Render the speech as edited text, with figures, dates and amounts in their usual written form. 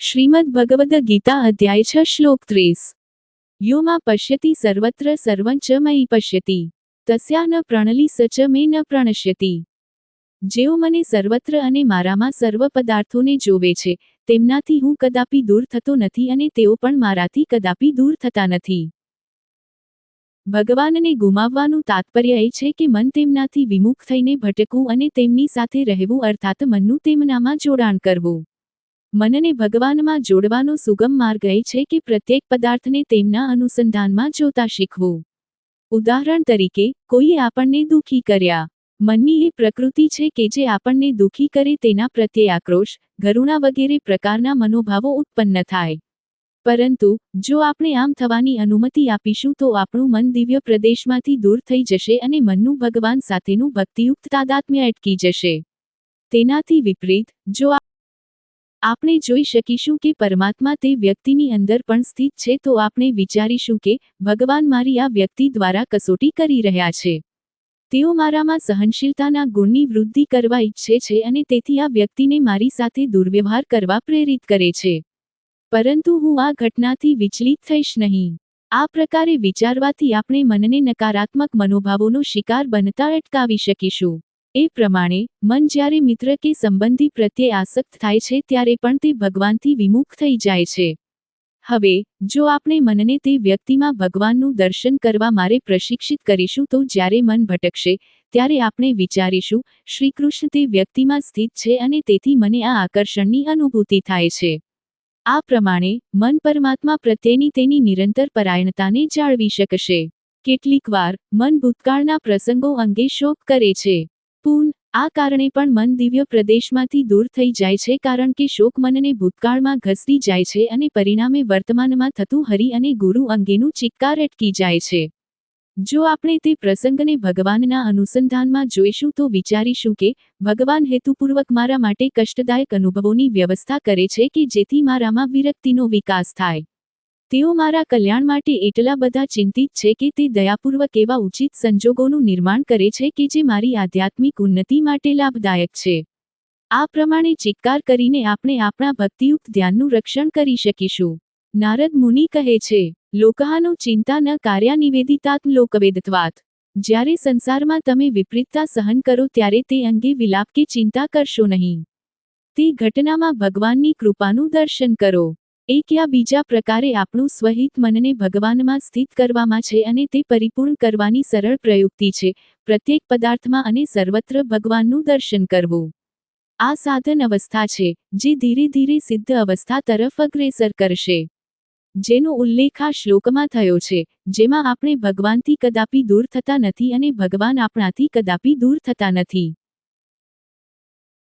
શ્રીમદ્ ભગવદ ગીતા અધ્યાય 6 શ્લોક 30 यो मा पश्यति सर्वत्र सर्वं च मयि पश्यति तस्या न प्रणली स च मे न प्रणश्यति। જેઓ મને સર્વત્ર અને મારામાં સર્વ પદાર્થોને જોવે છે તેમનાથી હું કદાપી દૂર થતો નથી અને તેઓ પણ મારાથી કદાપી દૂર થતા નથી। ભગવાનને ગુમાવવાનું તાત્પર્ય એ છે કે મન તેમનાથી વિમુખ થઈને ભટકવું અને તેમની સાથે રહેવું અર્થાત મનનું તેમનામાં જોડાણ કરવું। મનને ભગવાનમાં જોડવાનો સુગમ માર્ગ એ છે કે પ્રત્યેક પદાર્થને તેમના અનુસંધાનમાં જોતા શીખવું। ઉદાહરણ તરીકે, કોઈએ આપણને દુઃખી કર્યા। મનની એ પ્રકૃતિ છે કે જે આપણને દુઃખી કરે તેના પ્રત્યે આક્રોશ, ઘૃણા વગેરે પ્રકારના મનોભાવો ઉત્પન્ન થાય। પરંતુ જો આપણે આમ થવાની અનુમતિ આપીશું તો આપણું મન દિવ્ય પ્રદેશમાંથી દૂર થઈ જશે અને મનનું ભગવાન સાથેનું ભક્તિયુક્ત તાદાત્મ્ય અટકી જશે। તેનાથી વિપરીત, જો આપણે જોઈ શકીશું કે પરમાત્મા તે વ્યક્તિની અંદર પણ સ્થિત છે તો આપણે વિચારીશું કે ભગવાન મારી આ વ્યક્તિ દ્વારા કસોટી કરી રહ્યા છે। તેઓ મારામાં સહનશીલતાના ગુણની વૃદ્ધિ કરવા ઈચ્છે છે અને તેથી આ વ્યક્તિને મારી સાથે દુર્વ્યવહાર કરવા પ્રેરિત કરે છે। પરંતુ હું આ ઘટનાથી વિચલિત થઈશ નહીં। આ પ્રકારે વિચારવાથી આપણે મનને નકારાત્મક મનોભાવોનો શિકાર બનતા અટકાવી શકીશું। એ પ્રમાણે મન જ્યારે મિત્ર કે સંબંધી પ્રત્યે આસક્ત થાય છે ત્યારે પણ તે ભગવાનથી વિમુખ થઈ જાય છે। હવે જો આપણે મનને તે વ્યક્તિમાં ભગવાનનું દર્શન કરવા માટે પ્રશિક્ષિત કરીશું તો જ્યારે મન ભટકશે ત્યારે આપણે વિચારીશું, શ્રીકૃષ્ણ તે વ્યક્તિમાં સ્થિત છે અને તેથી મને આ આકર્ષણની અનુભૂતિ થાય છે। આ પ્રમાણે મન પરમાત્મા પ્રત્યેની તેની નિરંતર પરાયણતાને જાળવી શકશે। કેટલીકવાર મન ભૂતકાળના પ્રસંગો અંગે શોક કરે છે। આ કારણે પણ મન દિવ્ય પ્રદેશમાંથી દૂર થઈ જાય છે કારણ કે શોક મનને ભૂતકાળમાં ઘસડી જાય છે અને પરિણામે વર્તમાનમાં થતું હરિ અને ગુરુ અંગેનું ચિત્કાર અટકી જાય છે। જો આપણે તે પ્રસંગને ભગવાનના અનુસંધાનમાં જોઈશું તો વિચારીશું કે ભગવાન હેતુપૂર્વક મારા માટે કષ્ટદાયક અનુભવોની વ્યવસ્થા કરે છે કે જેથી મારામાં વિરક્તિનો વિકાસ થાય। તેઓ મારા કલ્યાણ માટે એટલા બધા ચિંતિત છે કે તે દયાપૂર્વક એવા ઉચિત સંજોગોનું નિર્માણ કરે છે કે જે મારી આધ્યાત્મિક ઉન્નતિ માટે લાભદાયક છે। આ પ્રમાણે ચિત્કાર કરીને આપણે આપણા ભક્તિયુક્ત ધ્યાનનું રક્ષણ કરી શકીશું। નારદ મુનિ કહે છે, લોકહાનો ચિંતા ન કાર્યા નિવેદિતાત્મ લોકવેદત્વાત। જ્યારે સંસારમાં તમે વિપરીતતા સહન કરો ત્યારે તે અંગે વિલાપ કે ચિંતા કરશો નહીં। તે ઘટનામાં ભગવાનની કૃપાનું દર્શન કરો। એક યા બીજા પ્રકારે આપણું સ્વહિત મનને ભગવાનમાં સ્થિત કરવામાં છે અને તે પરિપૂર્ણ કરવાની સરળ પ્રયુક્તિ છે પ્રત્યેક પદાર્થમાં અને સર્વત્ર ભગવાનનું દર્શન કરવું। આ સાધન અવસ્થા છે જે ધીરે ધીરે સિદ્ધ અવસ્થા તરફ અગ્રેસર કરશે, જેનો ઉલ્લેખ આ શ્લોકમાં થયો છે, જેમાં આપણે ભગવાનથી કદાપી દૂર થતા નથી અને ભગવાન આપણાથી કદાપી દૂર થતા નથી।